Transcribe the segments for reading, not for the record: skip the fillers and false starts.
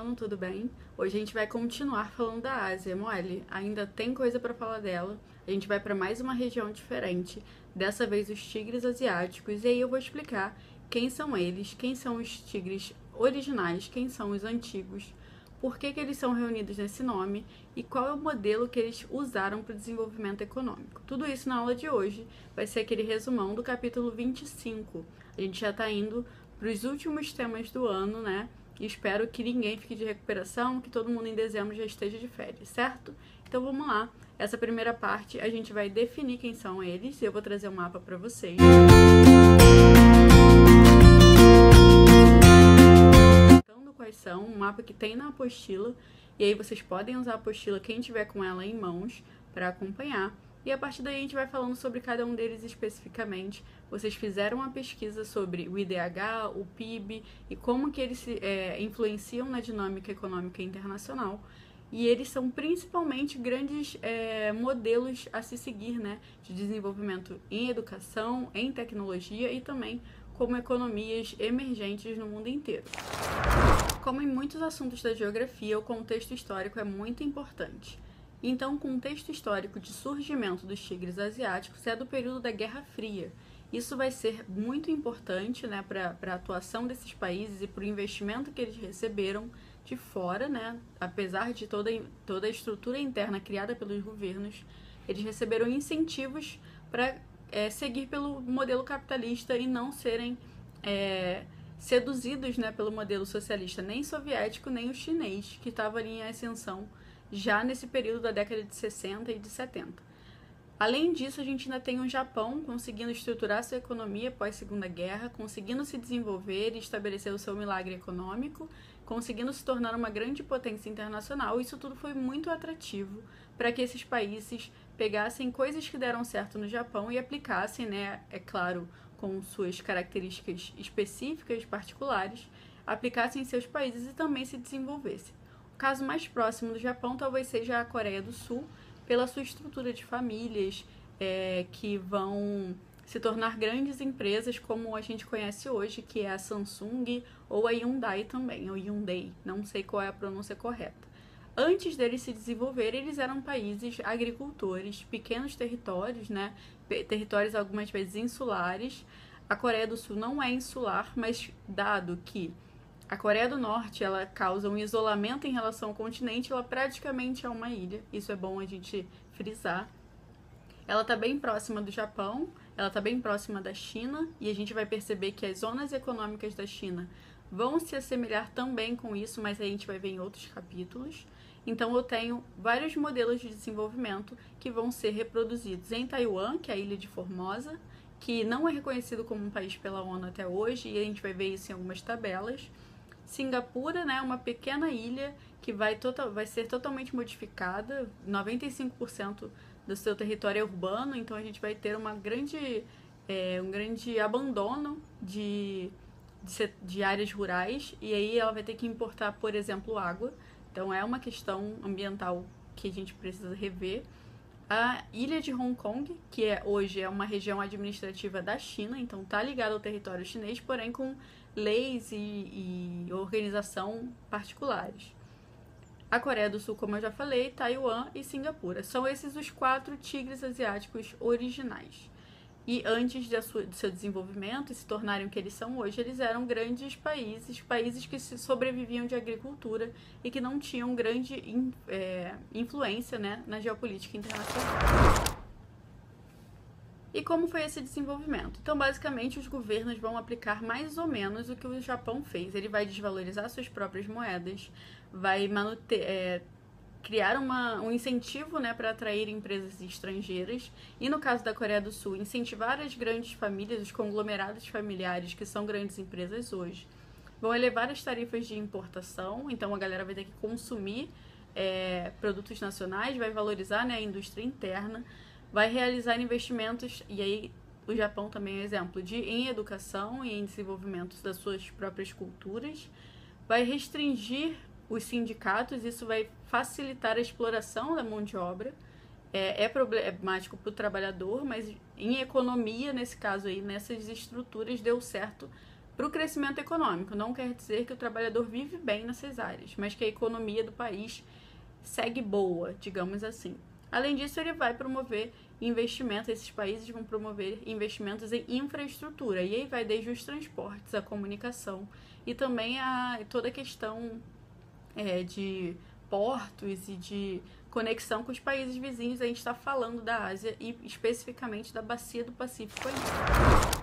pessoal, tudo bem? Hoje a gente vai continuar falando da Ásia, mole. Ainda tem coisa para falar dela. A gente vai para mais uma região diferente, dessa vez os tigres asiáticos, e aí eu vou explicar quem são eles, quem são os tigres originais, quem são os antigos, por que eles são reunidos nesse nome e qual é o modelo que eles usaram para o desenvolvimento econômico. Tudo isso na aula de hoje vai ser aquele resumão do capítulo 25. A gente já está indo para os últimos temas do ano, né? E espero que ninguém fique de recuperação, que todo mundo em dezembro já esteja de férias, certo? Então vamos lá. Essa primeira parte a gente vai definir quem são eles. Eu vou trazer um mapa para vocês. Quais são, um mapa que tem na apostila, e aí vocês podem usar a apostila, quem tiver com ela em mãos, para acompanhar. E a partir daí a gente vai falando sobre cada um deles especificamente. Vocês fizeram uma pesquisa sobre o IDH, o PIB e como que eles influenciam na dinâmica econômica internacional. E eles são principalmente grandes modelos a se seguir, né, de desenvolvimento em educação, em tecnologia e também como economias emergentes no mundo inteiro. Como em muitos assuntos da geografia, o contexto histórico é muito importante. Então, o contexto histórico de surgimento dos tigres asiáticos é do período da Guerra Fria. Isso vai ser muito importante, né, para a atuação desses países e para o investimento que eles receberam de fora, né? Apesar de toda a estrutura interna criada pelos governos, eles receberam incentivos para seguir pelo modelo capitalista e não serem seduzidos, né, pelo modelo socialista, nem soviético, nem o chinês, que estava ali em ascensão já nesse período da década de 60 e de 70. Além disso, a gente ainda tem o Japão conseguindo estruturar sua economia pós-Segunda Guerra, conseguindo se desenvolver e estabelecer o seu milagre econômico, conseguindo se tornar uma grande potência internacional. Isso tudo foi muito atrativo para que esses países pegassem coisas que deram certo no Japão e aplicassem, né, é claro, com suas características específicas, particulares, aplicassem em seus países e também se desenvolvessem. O caso mais próximo do Japão talvez seja a Coreia do Sul, pela sua estrutura de famílias que vão se tornar grandes empresas como a gente conhece hoje, que é a Samsung ou a Hyundai também, ou Hyundai, não sei qual é a pronúncia correta. Antes deles se desenvolverem, eles eram países agricultores, pequenos territórios, né? Territórios algumas vezes insulares. A Coreia do Sul não é insular, mas dado que a Coreia do Norte ela causa um isolamento em relação ao continente, ela praticamente é uma ilha. Isso é bom a gente frisar. Ela está bem próxima do Japão, ela está bem próxima da China, e a gente vai perceber que as zonas econômicas da China vão se assemelhar também com isso, mas a gente vai ver em outros capítulos. Então eu tenho vários modelos de desenvolvimento que vão ser reproduzidos em Taiwan, que é a ilha de Formosa, que não é reconhecido como um país pela ONU até hoje, e a gente vai ver isso em algumas tabelas. Singapura, né, uma pequena ilha que vai ser totalmente modificada, 95% do seu território é urbano, então a gente vai ter um grande abandono de áreas rurais, e aí ela vai ter que importar, por exemplo, água. Então é uma questão ambiental que a gente precisa rever. A ilha de Hong Kong, que hoje é uma região administrativa da China, então está ligada ao território chinês, porém com leis e organização particulares. A Coreia do Sul, como eu já falei, Taiwan e Singapura. São esses os 4 tigres asiáticos originais. E antes do seu desenvolvimento e se tornarem o que eles são hoje, eles eram grandes países que sobreviviam de agricultura e que não tinham grande influência, né, na geopolítica internacional. E como foi esse desenvolvimento? Então, basicamente, os governos vão aplicar mais ou menos o que o Japão fez. Ele vai desvalorizar suas próprias moedas, vai criar um incentivo, né, para atrair empresas estrangeiras, e no caso da Coreia do Sul, incentivar as grandes famílias, os conglomerados familiares, que são grandes empresas hoje, vão elevar as tarifas de importação, então a galera vai ter que consumir produtos nacionais, vai valorizar, né, a indústria interna, vai realizar investimentos, e aí o Japão também é exemplo, em educação e em desenvolvimento das suas próprias culturas, vai restringir os sindicatos, isso vai facilitar a exploração da mão de obra, é problemático para o trabalhador, mas em economia, nesse caso aí, nessas estruturas, deu certo para o crescimento econômico. Não quer dizer que o trabalhador vive bem nessas áreas, mas que a economia do país segue boa, digamos assim. Além disso, ele vai promover investimentos, esses países vão promover investimentos em infraestrutura, e aí vai desde os transportes, a comunicação e também toda a questão de portos e de conexão com os países vizinhos. A gente está falando da Ásia e especificamente da Bacia do Pacífico ali.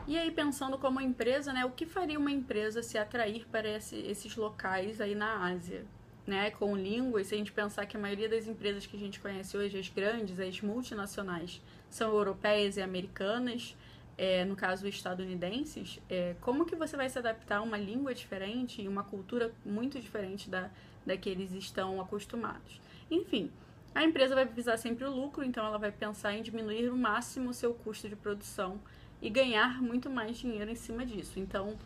E aí, pensando como empresa, né, o que faria uma empresa se atrair para esses locais aí na Ásia? Né, com línguas, se a gente pensar que a maioria das empresas que a gente conhece hoje, as grandes, as multinacionais, são europeias e americanas, no caso estadunidenses, como que você vai se adaptar a uma língua diferente e uma cultura muito diferente da que eles estão acostumados? Enfim, a empresa vai visar sempre o lucro, então ela vai pensar em diminuir o máximo o seu custo de produção e ganhar muito mais dinheiro em cima disso. Então,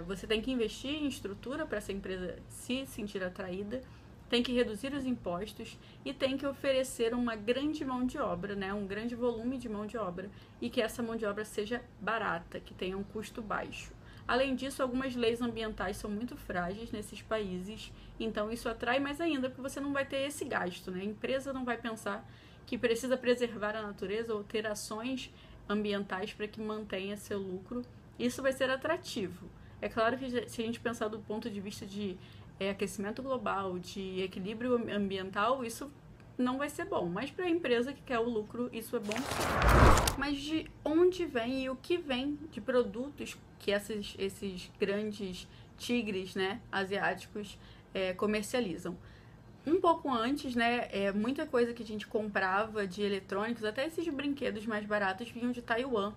você tem que investir em estrutura para essa empresa se sentir atraída, tem que reduzir os impostos e tem que oferecer uma grande mão de obra, né, um grande volume de mão de obra, e que essa mão de obra seja barata, que tenha um custo baixo. Além disso, algumas leis ambientais são muito frágeis nesses países, então isso atrai mais ainda, porque você não vai ter esse gasto, né? A empresa não vai pensar que precisa preservar a natureza ou ter ações ambientais para que mantenha seu lucro. Isso vai ser atrativo. É claro que se a gente pensar do ponto de vista de aquecimento global, de equilíbrio ambiental, isso não vai ser bom. Mas para a empresa que quer o lucro, isso é bom sim. Mas de onde vem e o que vem de produtos que esses grandes tigres, né, asiáticos comercializam? Um pouco antes, né, muita coisa que a gente comprava de eletrônicos, até esses brinquedos mais baratos, vinham de Taiwan.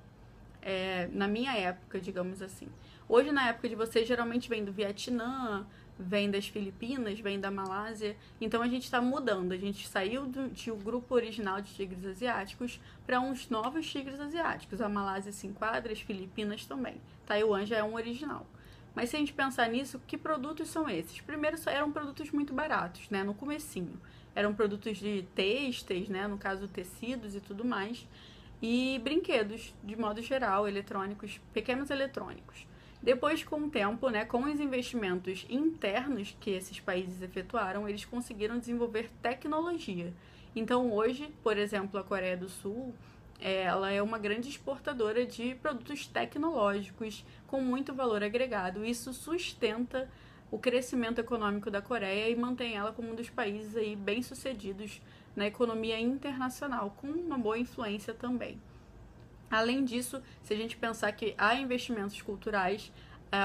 Na minha época, digamos assim. Hoje, na época de vocês, geralmente vem do Vietnã, vem das Filipinas, vem da Malásia. Então a gente está mudando. A gente saiu de um grupo original de tigres asiáticos para uns novos tigres asiáticos. A Malásia se enquadra, as Filipinas também. Taiwan já é um original. Mas se a gente pensar nisso, que produtos são esses? Primeiro, eram produtos muito baratos, né, no comecinho. Eram produtos de têxteis, né, no caso tecidos e tudo mais. E brinquedos, de modo geral, eletrônicos, pequenos eletrônicos. Depois, com o tempo, né, com os investimentos internos que esses países efetuaram, eles conseguiram desenvolver tecnologia. Então, hoje, por exemplo, a Coreia do Sul, ela é uma grande exportadora de produtos tecnológicos com muito valor agregado. Isso sustenta o crescimento econômico da Coreia e mantém ela como um dos países aí bem-sucedidos na economia internacional, com uma boa influência também. Além disso, se a gente pensar que há investimentos culturais,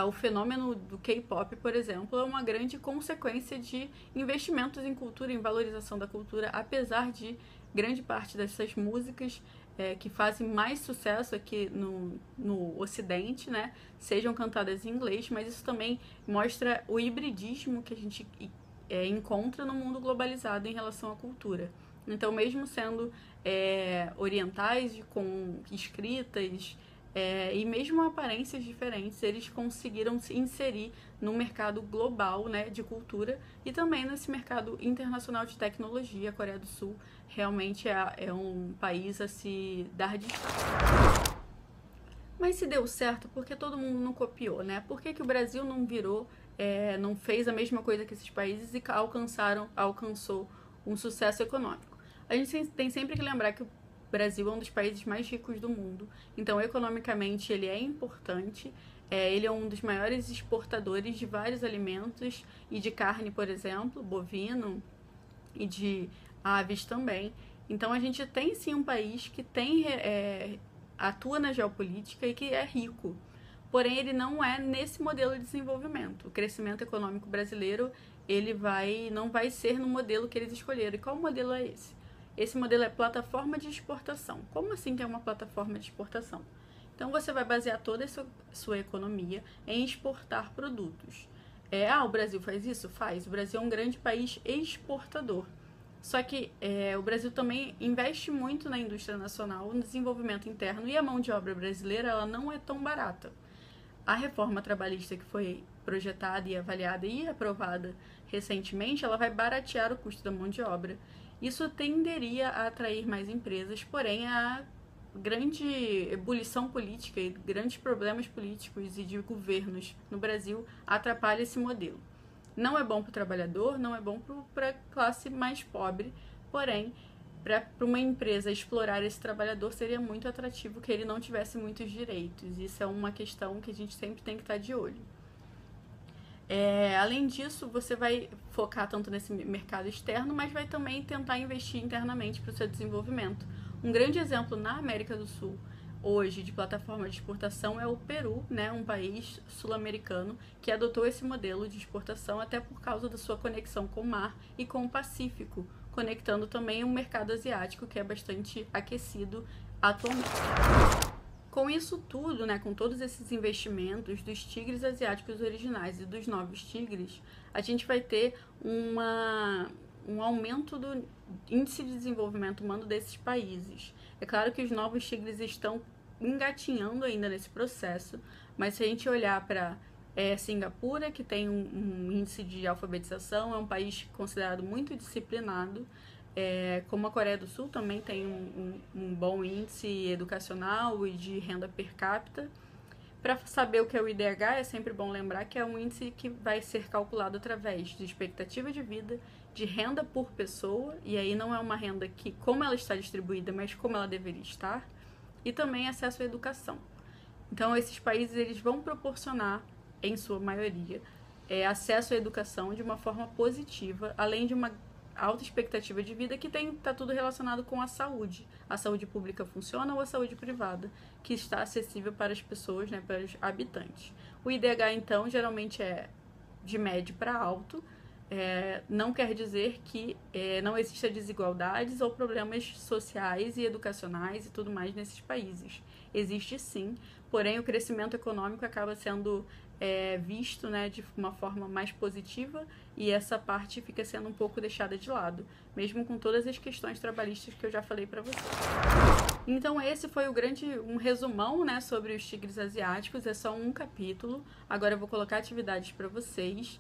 o fenômeno do K-pop, por exemplo, é uma grande consequência de investimentos em cultura, em valorização da cultura, apesar de grande parte dessas músicas que fazem mais sucesso aqui no Ocidente, né, sejam cantadas em inglês, mas isso também mostra o hibridismo que a gente encontra no mundo globalizado em relação à cultura. Então, mesmo sendo orientais, com escritas e mesmo aparências diferentes, eles conseguiram se inserir no mercado global, né, de cultura e também nesse mercado internacional de tecnologia. A Coreia do Sul realmente é um país a se dar destaque. Mas se deu certo, por que todo mundo não copiou, né? Por que o Brasil não virou, não fez a mesma coisa que esses países e alcançou um sucesso econômico? A gente tem sempre que lembrar que o Brasil é um dos países mais ricos do mundo, então economicamente ele é importante, ele é um dos maiores exportadores de vários alimentos e de carne, por exemplo, bovino e de aves também. Então a gente tem sim um país que atua na geopolítica e que é rico, porém ele não é nesse modelo de desenvolvimento. O crescimento econômico brasileiro não vai ser no modelo que eles escolheram. E qual modelo é esse? Esse modelo é plataforma de exportação. Como assim que é uma plataforma de exportação? Então você vai basear toda a sua economia em exportar produtos. O Brasil faz isso? Faz. O Brasil é um grande país exportador. Só que o Brasil também investe muito na indústria nacional, no desenvolvimento interno, e a mão de obra brasileira ela não é tão barata. A reforma trabalhista que foi projetada e avaliada e aprovada recentemente, ela vai baratear o custo da mão de obra. Isso tenderia a atrair mais empresas, porém a grande ebulição política e grandes problemas políticos e de governos no Brasil atrapalha esse modelo. Não é bom para o trabalhador, não é bom para a classe mais pobre, porém, para uma empresa explorar esse trabalhador seria muito atrativo que ele não tivesse muitos direitos. Isso é uma questão que a gente sempre tem que estar de olho. Além disso, você vai focar tanto nesse mercado externo, mas vai também tentar investir internamente para o seu desenvolvimento. Um grande exemplo na América do Sul, hoje, de plataforma de exportação é o Peru, né, um país sul-americano que adotou esse modelo de exportação até por causa da sua conexão com o mar e com o Pacífico, conectando também o mercado asiático, que é bastante aquecido atualmente. Com isso tudo, né, com todos esses investimentos dos tigres asiáticos originais e dos novos tigres, a gente vai ter um aumento do índice de desenvolvimento humano desses países. É claro que os novos tigres estão engatinhando ainda nesse processo, mas se a gente olhar para Singapura, que tem um índice de alfabetização, é um país considerado muito disciplinado, como a Coreia do Sul também tem um bom índice educacional e de renda per capita. Para saber o que é o IDH, é sempre bom lembrar que é um índice que vai ser calculado através de expectativa de vida, de renda por pessoa, e aí não é uma renda que como ela está distribuída, mas como ela deveria estar, e também acesso à educação. Então, esses países eles vão proporcionar, em sua maioria, acesso à educação de uma forma positiva, além de uma alta expectativa de vida que está tudo relacionado com a saúde. A saúde pública funciona ou a saúde privada, que está acessível para as pessoas, né, para os habitantes. O IDH, então, geralmente é de médio para alto. Não quer dizer que não exista desigualdades ou problemas sociais e educacionais e tudo mais nesses países. Existe sim, porém o crescimento econômico acaba sendo visto, né, de uma forma mais positiva e essa parte fica sendo um pouco deixada de lado, mesmo com todas as questões trabalhistas que eu já falei para vocês. Então esse foi um resumão, né, sobre os tigres asiáticos, é só um capítulo. Agora eu vou colocar atividades para vocês.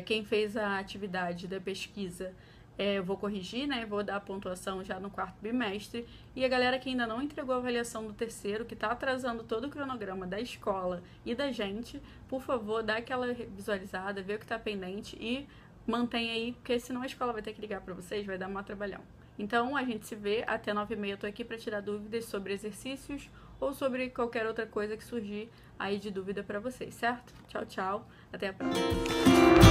Quem fez a atividade da pesquisa, eu vou corrigir, né? Vou dar a pontuação já no 4º bimestre. E a galera que ainda não entregou a avaliação do 3º, que está atrasando todo o cronograma da escola e da gente, por favor, dá aquela visualizada, vê o que está pendente e mantém aí, porque senão a escola vai ter que ligar para vocês, vai dar maior trabalhão. Então, a gente se vê até 9h30. Eu tô aqui para tirar dúvidas sobre exercícios ou sobre qualquer outra coisa que surgir aí de dúvida para vocês, certo? Tchau, tchau. Até a próxima.